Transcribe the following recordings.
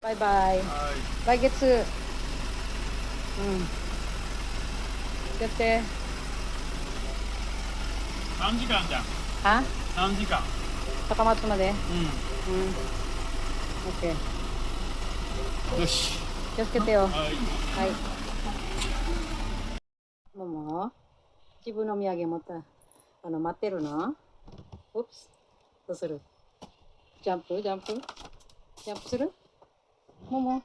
バイバイ。来月。やって。3時間じゃん。は3時間。高松まで。オッケー。よし。気をつけてよ。はい。はい。もも、自分のお土産持った。待ってるの？うっす。どうする？ジャンプする？もも。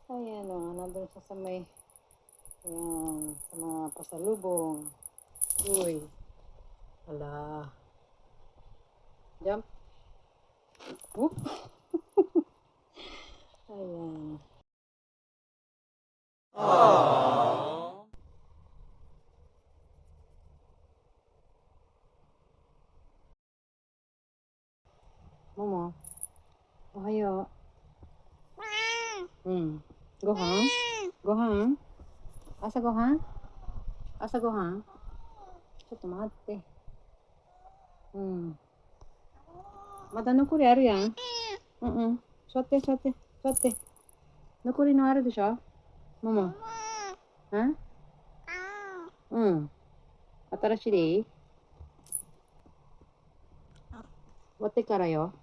Ayan o, nandun siya sa may, ayan, sa mga pasalubong. Uy, hala. Jump. Whoop. Ayan. Momo, ohayo. Go hang? Go hang? Asa go hang? Asa go hang? ちょっと待って。まだ残りあるやん。座って。残りのあるでしょもも。新しいでいい？終わってからよ。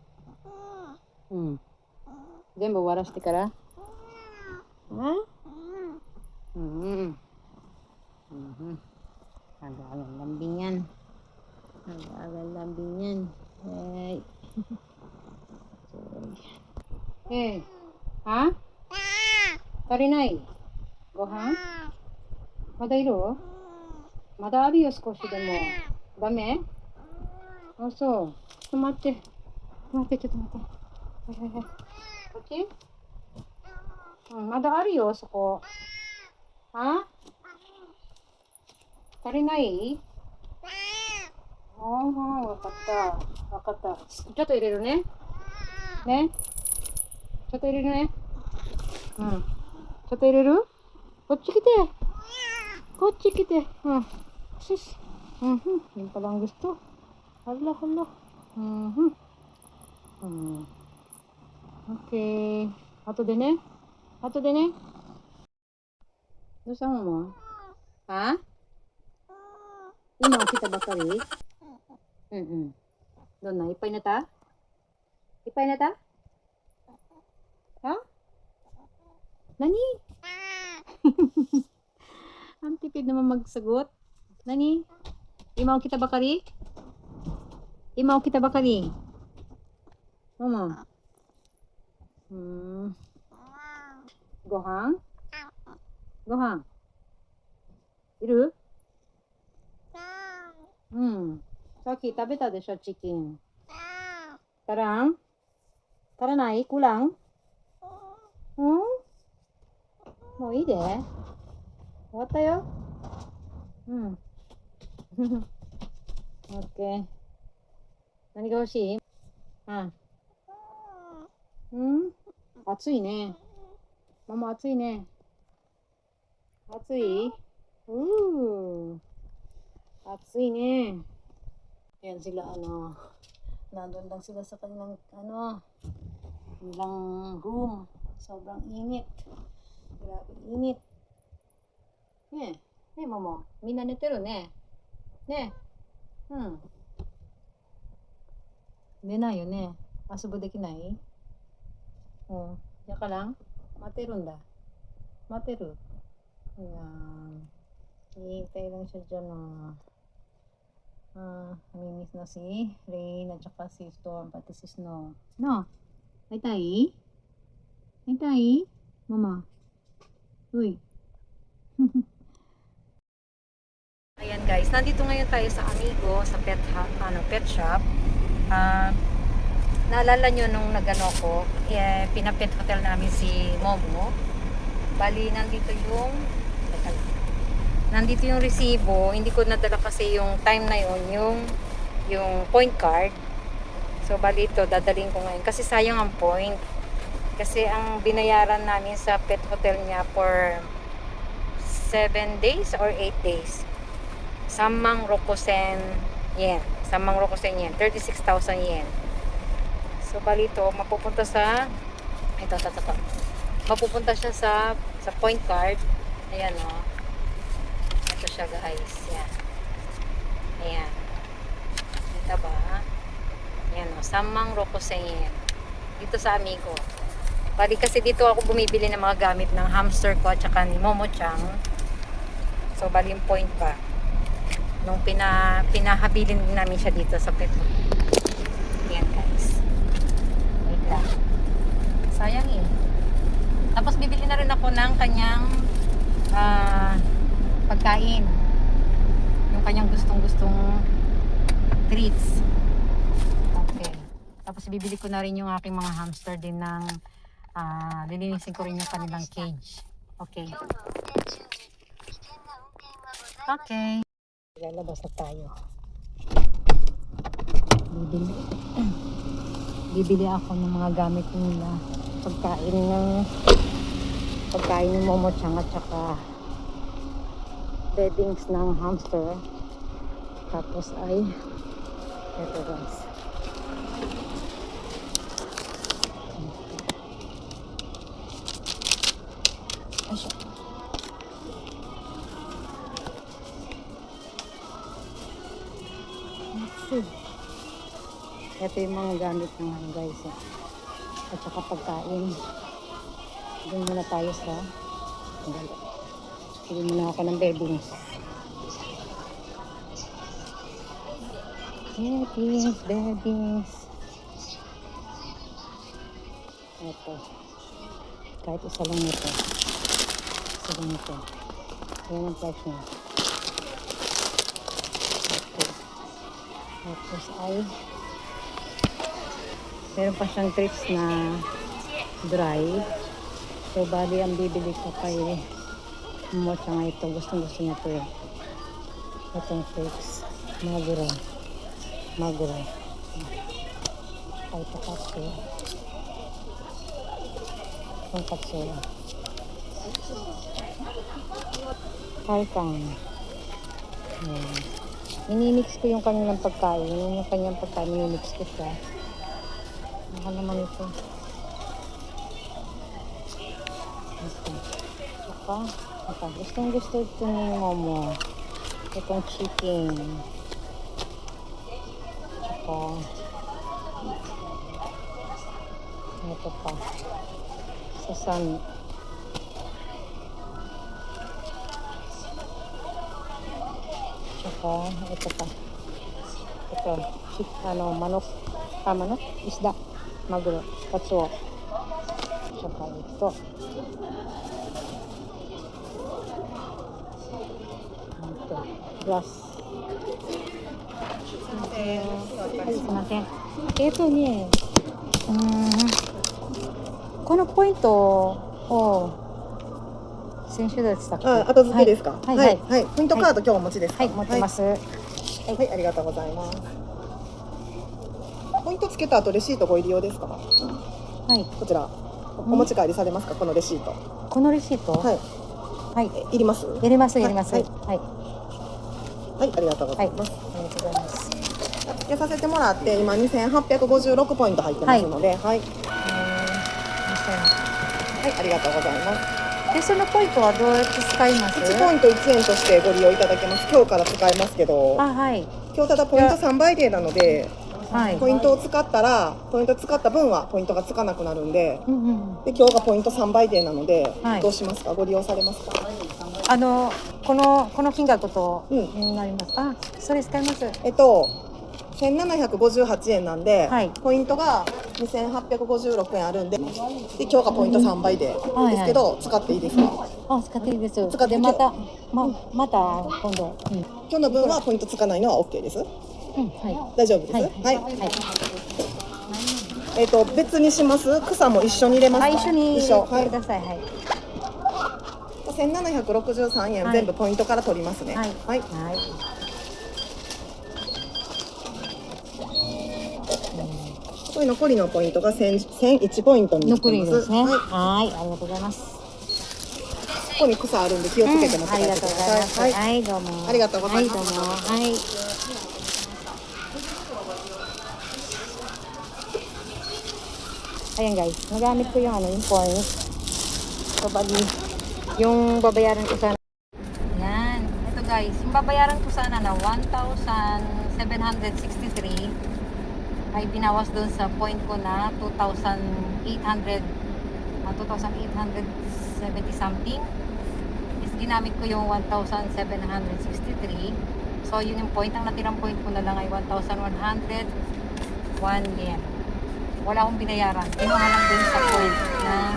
全部終わらせてから。Agak-agak lambingan. Hey. Hey. Ha? Tarinai. Go hang? まだいる？まだあるよ、少しでも。ダメ？あ、そう。ちょっと待って。ちょっと待って。はい。こっち？まだあるよ、そこ。は？足りない？わかった。ちょっと入れるね。ちょっと入れるね。ちょっと入れる？こっち来て。Sis. Yung palang gusto. Hala. Okay. 後でね。どうしたのも？は？今起きたばかり？どんな？いっぱい寝た？Ha? Nani? Ang tipid naman magsagot. Nani? Imaw kita bakari? Mama. Gohan? Iる？さっき食べたでしょ、チキン。足らん？足らない？kulang？もういいで。終わったよ。オッケー。何が欲しい？暑いね。ママ暑いね。暑い？暑いね。Ayan sila, nandun lang sila sa kanilang, nilang room. Sobrang init. Grabe init. Momo. みんな寝てるね。寝ないよね。遊ぶできない？Diyan ka lang? 待てるんだ。待てる。Ayan. Hihintay lang siya dyan, namimiss na si Rain at saka si Storm, pati si Snow. No? Ay tayo? Mama? Uy. Ayan guys, nandito ngayon tayo sa Amigo, sa pet shop. Naalala nyo nung nagano ko, pinapet hotel namin si Momo. Bali, nandito yung resibo. Hindi ko nadala kasi yung time na yun, yung point card. So, bali ito, dadaling ko ngayon. Kasi sayang ang point. Kasi ang binayaran namin sa pet hotel niya for 7 days or 8 days. Samang Rokusen yen. 36,000 yen. So, bali ito, mapupunta sa, ito. Mapupunta siya sa point card. Ayan, o. Ito siya, guys. Yan. Ayan. Kita ba? Ayan, o. Samang Rokusen. Dito sa Amigo. Bali kasi dito ako bumibili ng mga gamit ng hamster ko at saka ni Momo-chan. So, bali yung point ba? Nung pinahabilin namin siya dito sa Petro. Ayan, guys. Wait lang. Sayang eh. Tapos bibili na rin ako ng kanyang pagkain. Yung kanyang gustong-gustong treats. Okay. Tapos bibili ko na rin yung aking mga hamster din ng lilinisin ko rin yung kanilang cage. Okay. Okay. Lalabas na tayo. Bibili ako ng mga gamit nila. Pagkain ng Momo-chan at saka beddings ng hamster. Tapos ay ito guys. Ay siya. Ito yung mga gamit ng guys. At saka pagkain. Doon muna tayo sa pili muna ako ng beddings. Beddings. Ito. Kahit isa lang ito. Isa lang ito. Ayan ang price niya. Okay. Tapos ay meron pa siyang trips na dry. So, bali ang bibili ko kay Momo-chan ito. Gusto niya ito eh. Itong trips. Maguro. Ay, ito katso. Itong katso. Kalkang. Ayan. Minimix ko yung kanilang pagkain. Yung kanyang pagkain, minimix ko siya. Mahal naman ito. Saka, gustong-gusto ito ni Momo. Itong chicken. Saka, ito pa. Sasami. Saka, ito pa. Ito, manok. Manok? Isda. Maguro. Katsuo. Saka ito. Grass. Kono point先週でしたっけ？後付けですか？はいはい。ポイントカード今日お持ちですか？はい、持ってます。はい、ありがとうございます。ポイントつけた後レシートご入り用ですか？はい。こちらお持ち帰りされますか？このレシート。このレシート？はい。はい。いります？やります。はい。はい、ありがとうございます。ありがとうございます。つけさせてもらって今2856ポイント入ってますので、はい。はい、ありがとうございます。で、そのポイントはどうやって使います1ポイント1円としてご利用いただけます。今日から使えますけど、はい。今日ただポイント3倍デーなので、はい。ポイントを使ったら、ポイント使った分はポイントがつかなくなるんで、で今日がポイント3倍デーなので、どうしますか？ご利用されますか？この金額とになります。それ使います。1758円なんで、ポイントが2856円あるんで、今日がポイント3倍でですけど、使っていいですか？使っていいです。使ってまた今度。今日の分はポイントつかないのは OK です。大丈夫です。はい。別にします？草も一緒に入れますか？一緒に入れてください。はい。1763円全部ポイントから取りますね。はい。これ残りのポイントが1001ポイントになってます。残りですね。はい、ありがとうございます。ここに草あるんで気をつけて持って帰ってください。はい、どうも。ありがとうございます。はい、どうも。はい。Ayan guys, nagamit ko yung yung points. So, bali, yung babayaran ko sana. Yan. Ito guys, yung babayaran ko sana na 1,763 ay binawas doon sa point ko na 2,870 something. Is ginamit ko yung 1,763. So, yun yung point. Ang natirang point ko na lang ay 1,101 yen. Wala akong binayaran. Kinuha lang din sa point na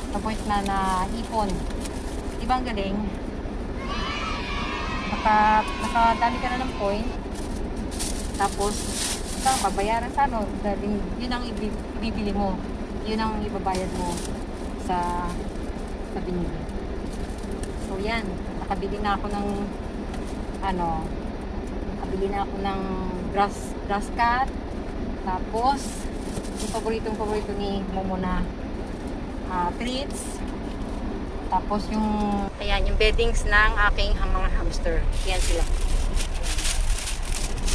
sa point na ipon. Diba ang galing? Nakadali ka na ng point. Tapos, babayaran ka, no? Dahil yun ang ibibili mo. Yun ang ibabayad mo sa binili. So, yan. Nakabili na ako ng nakabili na ako ng grass cut. Tapos, yung paborito ni Momo na treats. Tapos yung beddings ng aking mga hamster. Yan sila.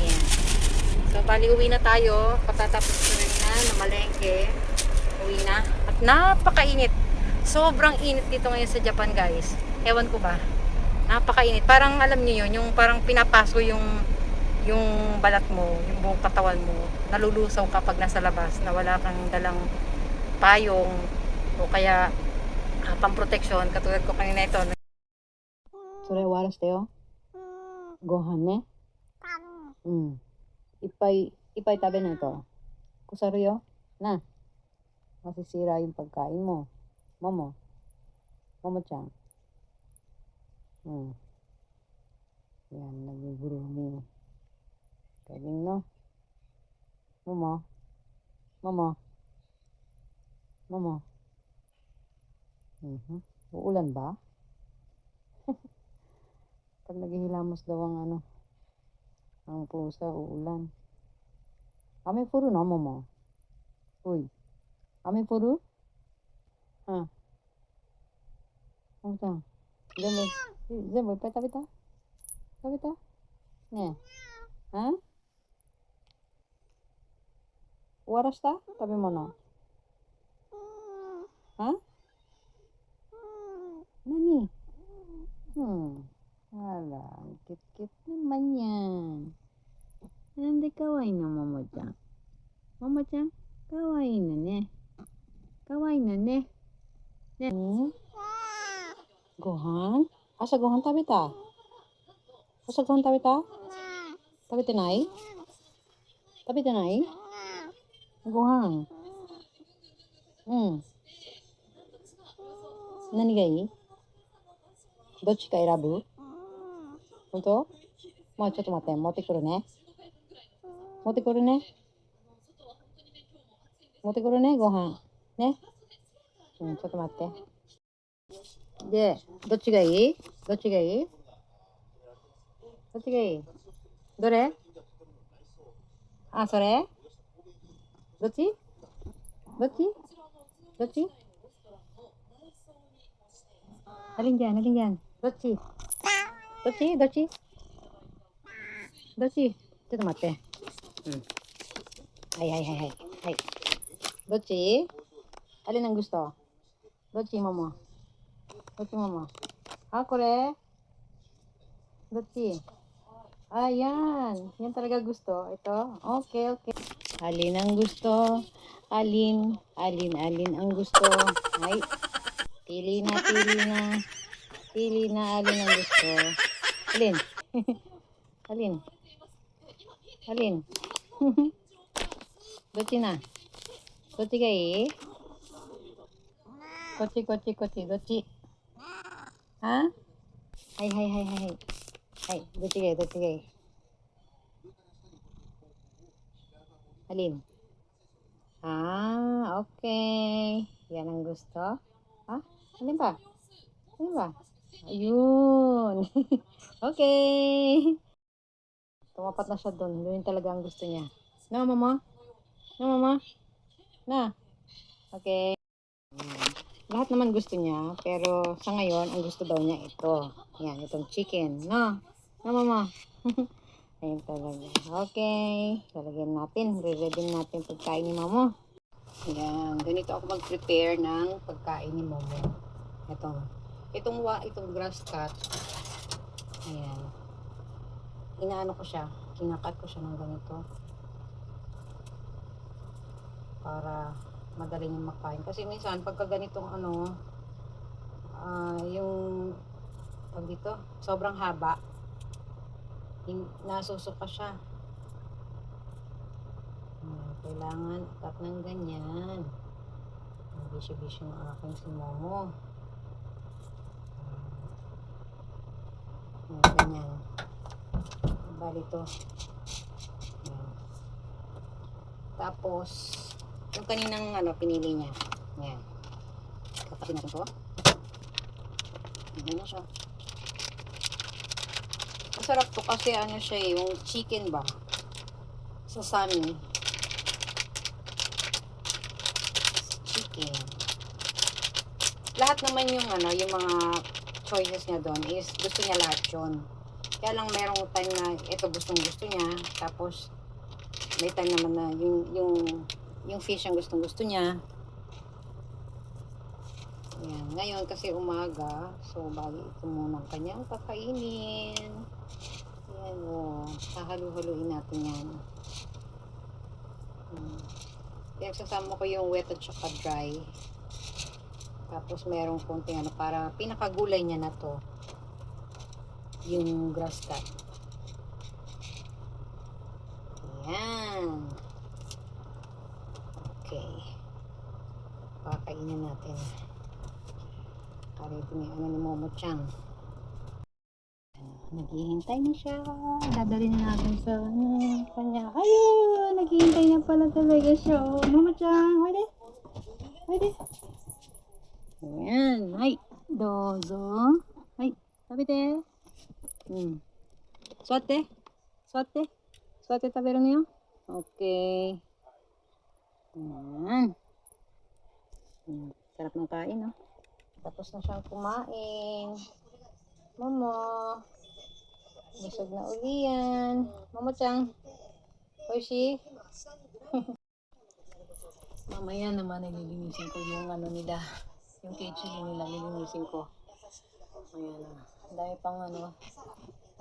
Yan. So, bali uwi na tayo. Patatapos ko rin na malengke. Uwi na. At napakainit. Sobrang init dito ngayon sa Japan, guys. Ewan ko ba. Napakainit. Parang alam niyo yun, yung parang pinapaso yung balat mo, yung buong katawan mo. Nalulusaw kapag nasa labas na wala kang dalang payong o kaya pang-protection. Katulad ko kanina ito. Sore waras tayo? Gohan ne? Ipay tabi na ito. Kusaro yo? Na. Masisira yung pagkain mo. Momo-chan. Yan, nag-grooming. Galing, no? Momo. Uulan ba? Pag naghihilamos daw ang pusa, uulan. Ame furu no, Momo? Uy. Ame furu? Momo-chan. Zenbu ippai tabeta? Ne. Uwarashita? Tabemono. Nani? Ala, kit-kit naman yan. Nande kawaii na Momo-chan. Momo-chan, kawaii na ne. Ne. Gohan? Asa gohan tabeta? Tabete nai? Gohan. Nani ga ii? Dochi ka erabu? Honto? Mo chotto matte, motte kuru ne. Motte kuru ne, gohan. Ne? Chotto matte. で、どっちがいいどれそれどっちalin dyan?どっちちょっと待って。はい。どっちalin ang gusto? どっちももこれどっちyan talaga gusto ito. Okay. Alin ang gusto? Alin ang gusto? Ay, pili na alin ang gusto. Alin Dochi na? Dochi ga ii? Kochi. Dochi? Hai. Dochi ga ii? Alin? Okay. Yan ang gusto. Alin ba? Ayun. Okay. Tumapat na siya doon. Yun talaga ang gusto niya. No, mama? Na? Okay. Lahat naman gusto niya. Pero sa ngayon, ang gusto daw niya ito. Yan, itong chicken. No, mama? Ayun talaga. Okay. Talagyan natin. Re-ready natin pagkain ni mama. Ayan, ganito ako mag-prepare ng pagkain ni Momo. Itong grass cut. Ayan. Inaano ko siya, kinakat ko siya ng ganito. Para madali niyang makain. Kasi minsan, pagka ganitong yung dito, sobrang haba, nasusuka siya. Kailangan cut ng ganyan. Bisyo-bisyo ng aking si Momo. Ganyan. Bali to. Ayan. Tapos, yung kaninang pinili niya. Ayan. Katakin natin to. Ayan na siya. Masarap to kasi siya yung chicken ba? Sa Sunny. Chicken. Lahat naman yung yung mga choices niya doon is gusto niya lahat yun. Kaya lang merong time na ito gusto niya. Tapos may time naman na yung fish ang gustong gusto niya. Ayan. Ngayon kasi umaga, so bali ito muna ang kanyang kakainin. Ayan o. Hahalu-haluin natin yan. Kaya sasama ko yung wet at saka dry. Tapos merong konting para pinakagulay niya na to. Yung grass cut. Ayan. Okay. Pakainin natin. Karito ni ni Momo Chang. Naghihintay na siya. Dadalhin na natin sa kanya. Ayun! Naghihintay na pala talaga siya. Momo Chang, pwede? Pwede? Ayan. Ay, dozo. Ay, tabi te. Suate. Suate. Suate tabero niyo. Okay. Ayan. Sarap ng kain, no? Tapos na siyang kumain. Momo. Busog na uli yan. Momo-chan. Oishi. Mamaya naman nililinisin ko yung nila. Yung kitchen nila nililinisin ko. Ayan na.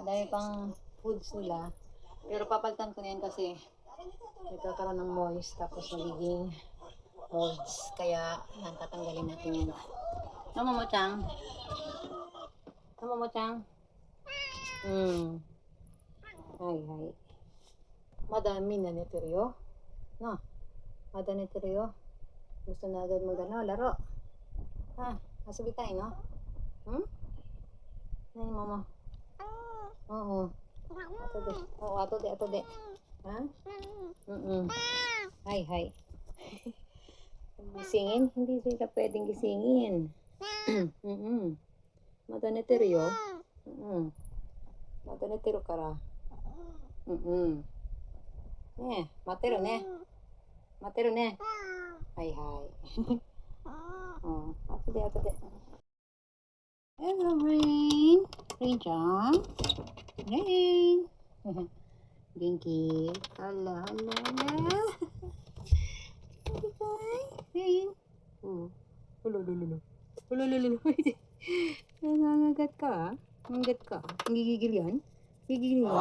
Ang dami pang foods nila. Pero papalitan ko na yan kasi nagkakaroon ng moist tapos nagiging molds. Kaya tatanggalin natin yan. No, Momo-chan? No, Momo-chan? Hay. Madami na neteryo. No? Madami neteryo. Gusto na agad laro. Nasubi tayo, no? Nani, Momo? Oo. Ato de. Ha? Hay. Gisingin? Hindi sila pwedeng gisingin. Madanetero. Madanetero kara. Matero ne. Hay. Ato de. Hello, Rain. Rain-chan. Rain. Dinky. Hala. Rain. Lulu. Nangangagat ka, Nangangagat ka. Gigigil yan? Gigil yan?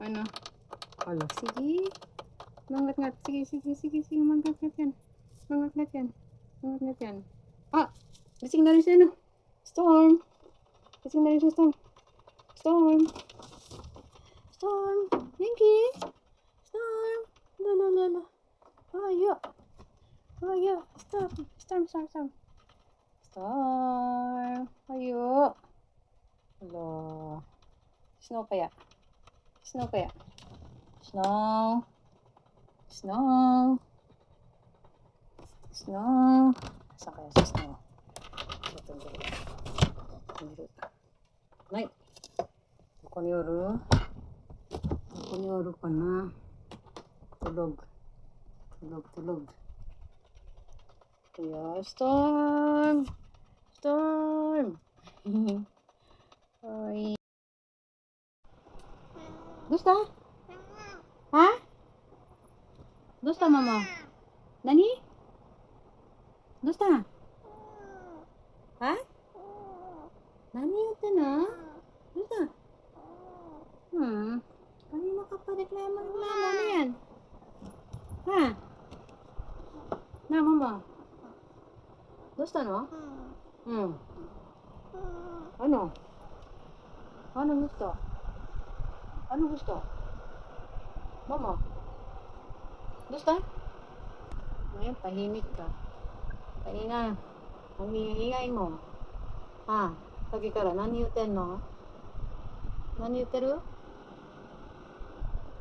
Ano? Hala, sige. Mangat-ngat. Sige. Mangat-ngat yan. Gising na rin siya, no? Storm. Dinky. Storm. La. Ayo. Stop. Storm. Ayo. Hala. Snow kaya. Snow. Saan kaya si Snow? Nay. Konyoru ka na. Tulog. Kaya, Storm. おい。どうした？あ？どうしたママ？何？どうした？あ？何言ってんの？どうした？Kanina ka pa reklamo ano yan? Ha? Na, mama. Gusto no? Ano? Ano gusto? Ano gusto? Mama? Gusto? Ngayon, tahimik ka. Kanina, ang hihingain mo. Ha? Sagi ka nani言ってんの? Nani 言ってる?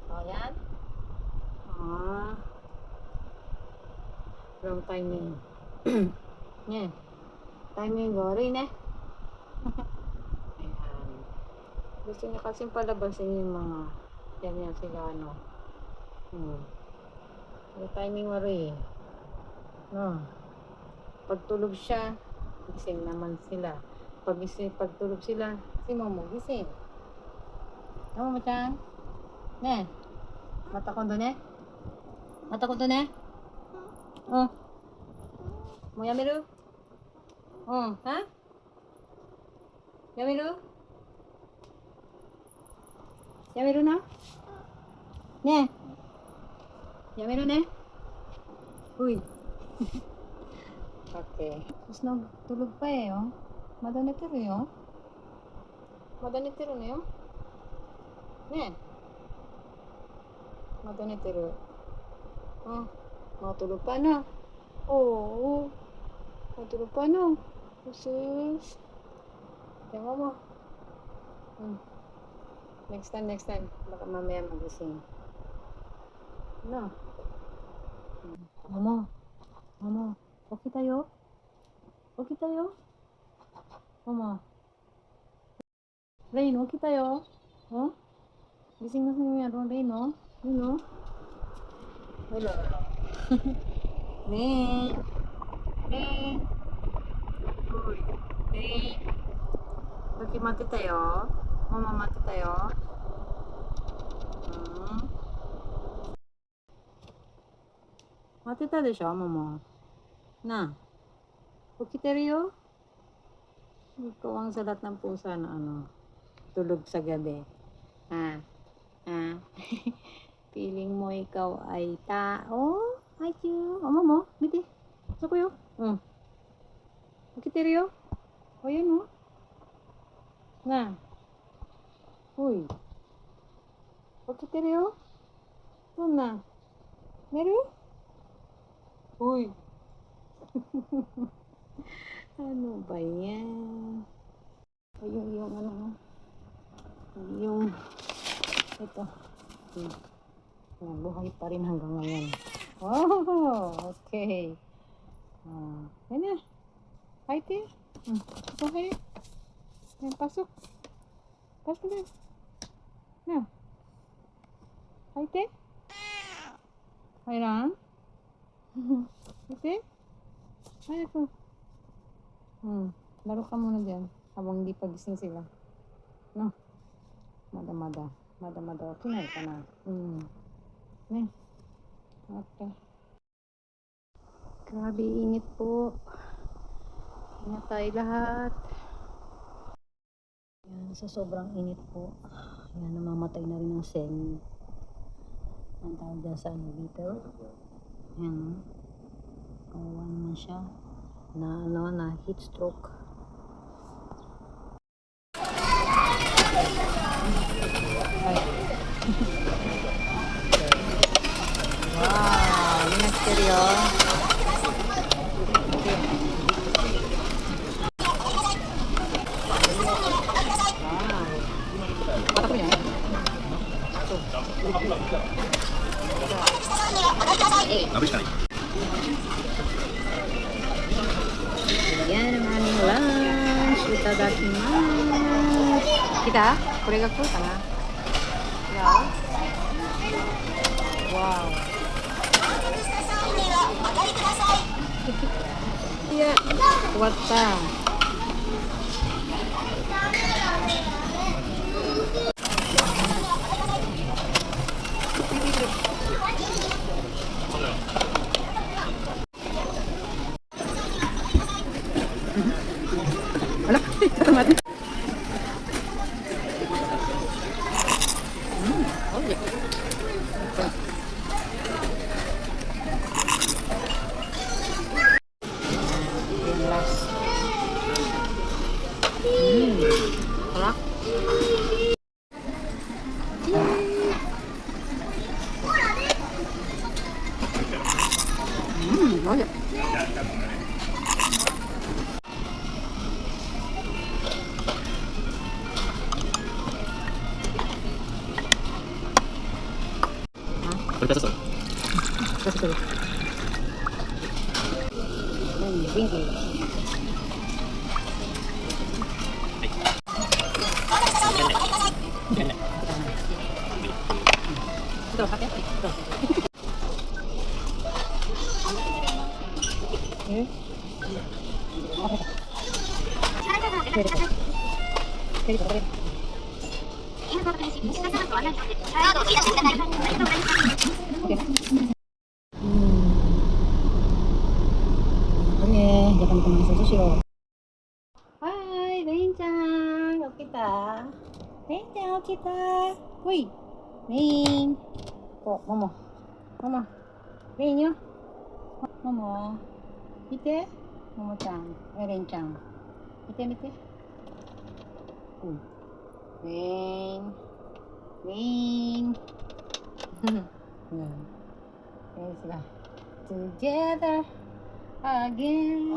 Oh, yan? Ah. Wrong timing. Nye. Timing worry ne. Ayan. Gusto niya kasing palabasin yung mga yan sila ano. Yung timing worry. No. Pag tulog siya, gising naman sila. Pag tulog sila, si Momo gising. Momo-chan? Ne. Mata kondo ne? Mata kondo ne? Mo yameru? Ha? Yameru? Yameru na? Ne? Yameru ne? Uy. Okay. Tapos nagtulog pa eh, oh. Mada netiru yo. Mada netiru na yo. Ne? Mada netiru. Matulog pa na. Oo. Matulog pa na. Sus. Tiyan mo. Next time. Baka mamaya magising. No. Mama.起きたよ。ママ。レイノ起きたよ。gising na sa'yo yan, Reino. Wala. Ne. Bagi mati tayo. Mama mati tayo. Mati tayo desho, mama. Na. Ukiteru yo. Ikaw ang salat ng pusa na tulog sa gabi. Feeling mo ikaw ay tao? Ay, mama, miti. Sako yo. Ukiteru yo. O, yan mo. Na. Uy. Ukiteru yo. Na. Meru? Uy. Ano ba yan? Yung ito. Buhay pa rin hanggang ngayon. Oh, okay. Yan na. Haiti. Okay. Yan, pasok. Pasok na. Na. Haiti. Hayran. Haiti. Ay, ito. Laro ka muna dyan habang hindi pagising sila. No? Mada. Kinay ka na. Ne. Okay. Grabe init po. Ingat tayo lahat. Yan, sa sobrang init po. Yan, namamatay na rin ang seng. Ang tawag dyan sa dito. Yan. Kawawa naman siya. Na heat stroke. Wow, ini nagstereo. Mata ko yan. Yan ang aming lunch. Itadakimasu. Kita? Kore ga kuru kana? Yeah. Wow. Iya, kuat ta. おいしい。これペースト。元気。どうかけ？どう？え？ね、jangan kemana saja sih lo. Hai, Rencang, kita. Rencang, kita. Woi, Rin. Kok, Mama. Mama. Rin yo. Mama. 見て、ももちゃん、レンちゃん。見て見て。うん。レーン。レーン。うん。レースが。Together again. お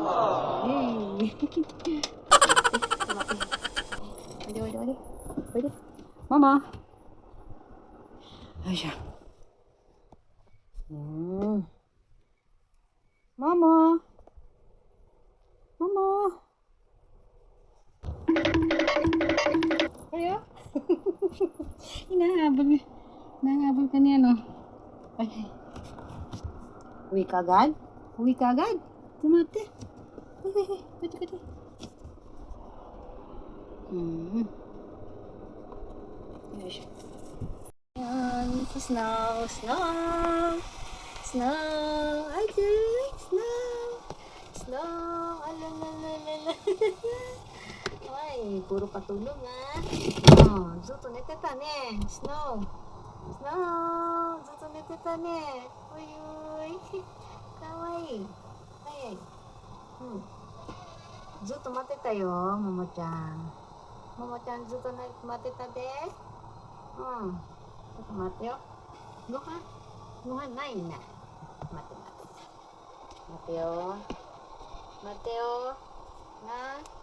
いでおいでおいで。おいで。ママ。よいしょ。ママ。Mama. Ayo. Hinahabol. Hinahabol ka niya, no? Ay. Uwi ka agad? Uwi ka agad? Tumate. Ay. Pati. Yes. Yan. Snow. Ajay. Snow. Alalala. Ay, puro patulog ah. Oh, ずっと寝てたね。スノー。ずっと寝てたね。おいおい。かわいい。はい。ずっと待ってたよ、ももちゃん。ももちゃんずっと待ってたで。ちょっと待ってよ。ご飯ないな。待ってよ。待ってよ。な。